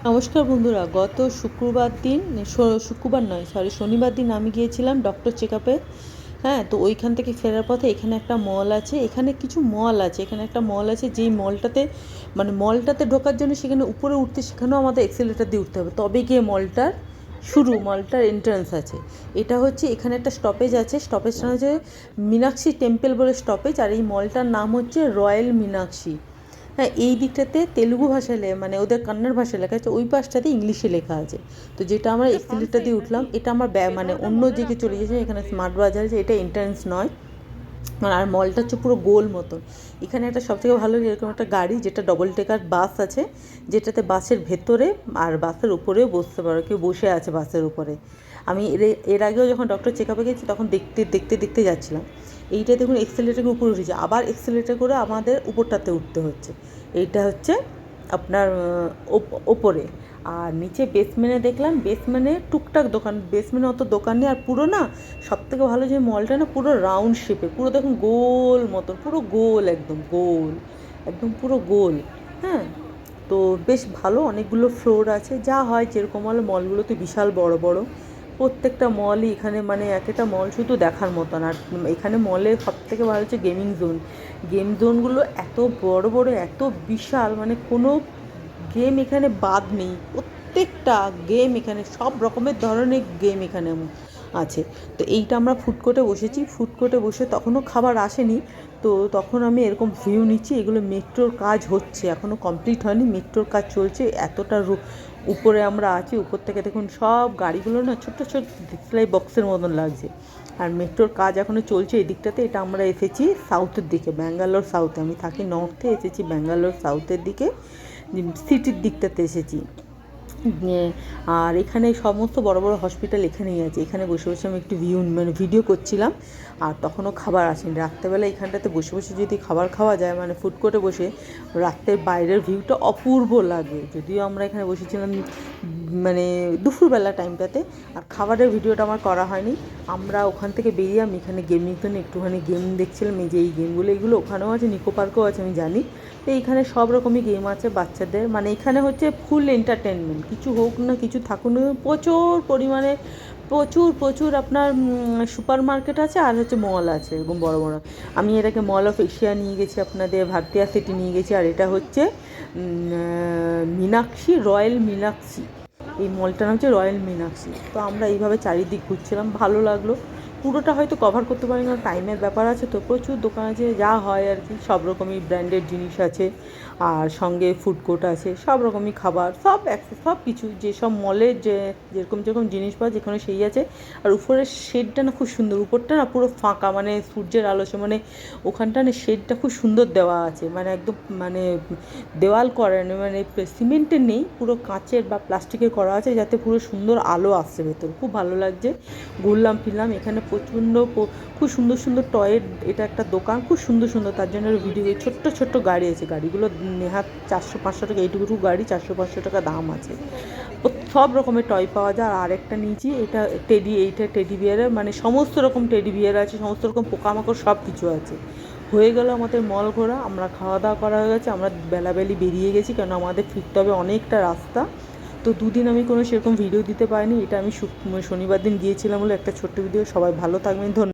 নমস্কার বন্ধুরা, গত শুক্রবার দিন শুক্রবার নয় সরি শনিবার দিন আমি গিয়েছিলাম ডক্টর চেক আপে। হ্যাঁ, তো ওইখান থেকে ফেরার পথে এখানে একটা মল আছে, এখানে কিছু মল আছে, এখানে একটা মল আছে যেই মলটাতে মানে মলটাতে ঢোকার জন্য সেখানে উপরে উঠতে সেখানেও আমাদের এক্সেলেটার দিয়ে উঠতে হবে, তবে গিয়ে মলটার মলটার এন্ট্রান্স আছে। এটা হচ্ছে এখানে একটা স্টপেজ আছে, স্টপেজটা হচ্ছে মীনাক্ষী টেম্পল বলে স্টপেজ, আর এই মলটার নাম হচ্ছে রয়্যাল মীনাক্ষী। হ্যাঁ, এই দিকটাতে তেলুগু ভাষায় মানে ওদের কান্নাড় ভাষায় লেখা আছে, ওই পাশটাতে ইংলিশে লেখা আছে। তো যেটা আমরা এক্সিলেটার দিয়ে উঠলাম, এটা আমার মানে অন্য দিকে চলে গেছে, এখানে স্মার্ট বাজার আছে, এটা এন্ট্রান্স নয়। আর মলটা হচ্ছে পুরো গোল মতন। এখানে একটা সবথেকে ভালো এরকম একটা গাড়ি, যেটা ডবল টেকার বাস আছে, যেটাতে বাসের ভেতরে আর বাসের উপরেও বসতে পারো, কেউ বসে আছে বাসের উপরে। আমি এর আগেও যখন ডক্টর চেক আপে গেছি তখন দেখতে দেখতে দেখতে যাচ্ছিলাম। এইটা দেখুন এক্সেলেটারের উপরে উঠেছে, আবার এক্সেলেটার করে আমাদের উপরটাতে উঠতে হচ্ছে। এইটা হচ্ছে আপনার ওপরে। আর নিচে বেসমেন্টে দেখলাম, বেসমেন্টে টুকটাক দোকান, বেসমেন্টে অত দোকান নেই। আর পুরো না, সবথেকে ভালো যে মলটা না পুরো রাউন্ড শেপে, পুরো দেখুন গোল মতন, পুরো গোল, একদম গোল, একদম পুরো গোল। হ্যাঁ, তো বেশ ভালো, অনেকগুলো ফ্লোর আছে, যা হয় যেরকম হলে মলগুলোতে বিশাল বড় বড় প্রত্যেকটা মলই এখানে, মানে এক একটা মল শুধু দেখার মতন। আর এখানে মলের সবথেকে ভালো হচ্ছে গেমিং জোন। গেম জোনগুলো এত বড় বড়, এত বিশাল, মানে কোনো গেম এখানে বাদ নেই, প্রত্যেকটা গেম এখানে, সব রকমের ধরনের গেম এখানে আছে। তো এইটা আমরা ফুড কোর্টে বসেছি, ফুড কোর্টে বসে তখনও খাবার আসেনি, তো তখন আমি এরকম ভিউ নিচ্ছি। এগুলো মেট্রোর কাজ হচ্ছে, এখনও কমপ্লিট হয়নি, মেট্রোর কাজ চলছে। এতটা উপরে আমরা আছি, উপর থেকে দেখুন সব গাড়িগুলো না ছোট্ট ছোট ডিসপ্লে বক্সের মতন লাগছে। আর মেট্রোর কাজ এখনও চলছে এই দিকটাতে। এটা আমরা এসেছি সাউথের দিকে, ব্যাঙ্গালোর সাউথে, আমি থাকি নর্থে, এসেছি ব্যাঙ্গালোর সাউথের দিকে, সিটির দিকটাতে এসেছি। আর এখানে সমস্ত বড় বড় হসপিটাল এখানেই আছে। এখানে বসে বসে আমি একটু ভিডিও করছিলাম, আর তখনও খাবার আসেনি। রাত্রেবেলা এখানটাতে বসে বসে যদি খাবার খাওয়া যায়, মানে ফুড কোর্টে বসে, রাত্রের বাইরের ভিউটা অপূর্ব লাগে। যদিও আমরা এখানে বসেছিলাম মানে দুপুরবেলা টাইমটাতে, আর খাবারের ভিডিওটা আমার করা হয়নি। আমরা ওখান থেকে বেরিয়ে আমি এখানে গেমিং জন্য একটুখানি গেম দেখছিলাম। এই যে এই গেমগুলো, এগুলো ওখানেও আছে, নিকো পার্কেও আছে আমি জানি। তো এইখানে সব রকমই গেম আছে বাচ্চাদের, মানে এখানে হচ্ছে ফুল এন্টারটেনমেন্ট, কিছু হোক না কিছু থাকুন, প্রচুর পরিমাণে প্রচুর প্রচুর আপনার সুপার মার্কেট আছে, আর হচ্ছে মল আছে এরকম বড় বড়। আমি এটাকে মল অফ এশিয়া নিয়ে গেছি, আপনাদের ভারতীয়া সিটি নিয়ে গেছি, আর এটা হচ্ছে মীনাক্ষী, রয়্যাল মীনাক্ষী। এই মলটার নাম হচ্ছে রয়্যাল মীনাক্ষী। তো আমরা এইভাবে চারিদিক ঘুরছিলাম, ভালো লাগলো। পুরোটা হয়তো কভার করতে পারি না, টাইমের ব্যাপার আছে, তো প্রচুর দোকান আছে, যা হয় আর কি, সব রকমই ব্র্যান্ডেড জিনিস আছে। আর সঙ্গে ফুড কোর্ট আছে, সব রকমই খাবার, সব কিছু যেসব মলের যেরকম যেরকম জিনিস পাওয়া যেখানে সেই আছে। আর উপরের শেডটা না খুব সুন্দর, উপরটা না পুরো ফাঁকা, মানে সূর্যের আলোচে, মানে ওখানটা না শেডটা খুব সুন্দর দেওয়া আছে, মানে একদম মানে দেওয়াল করানো, মানে সিমেন্টের নেই, পুরো কাঁচের বা প্লাস্টিকের করা আছে, যাতে পুরো সুন্দর আলো আসছে ভেতর। খুব ভালো লাগছে, ঘুরলাম ফিরলাম। এখানে প্রচণ্ড খুব সুন্দর সুন্দর টয়ের, এটা একটা দোকান, খুব সুন্দর সুন্দর, তার জন্য ভিডিও। ছোট্ট ছোট্ট গাড়ি আছে, গাড়িগুলো নেহাত 400-500 টাকা, এইটুকু গাড়ি 400-500 টাকা দাম আছে। সব রকমের টয় পাওয়া যায়। আর আরেকটা নিয়েছি, এটা এইটা টেডি বিয়ারের, মানে সমস্ত রকম টেডি বিয়ার আছে, সমস্ত রকম পোকামাকড় সব কিছু আছে। হয়ে গেল আমাদের মল ঘোরা, আমরা খাওয়া দাওয়া করা হয়ে গেছে, আমরা বেলাবেলি বেরিয়ে গেছি, কারণ আমাদের ফিরতে হবে অনেকটা রাস্তা। তো দুদিন আমি কোনো সেরকম ভিডিও দিতে পারিনি, এটা আমি শনিবার দিন গিয়েছিলাম বলে একটা ছোট্ট ভিডিও। সবাই ভালো থাকবেন, ধন্যবাদ।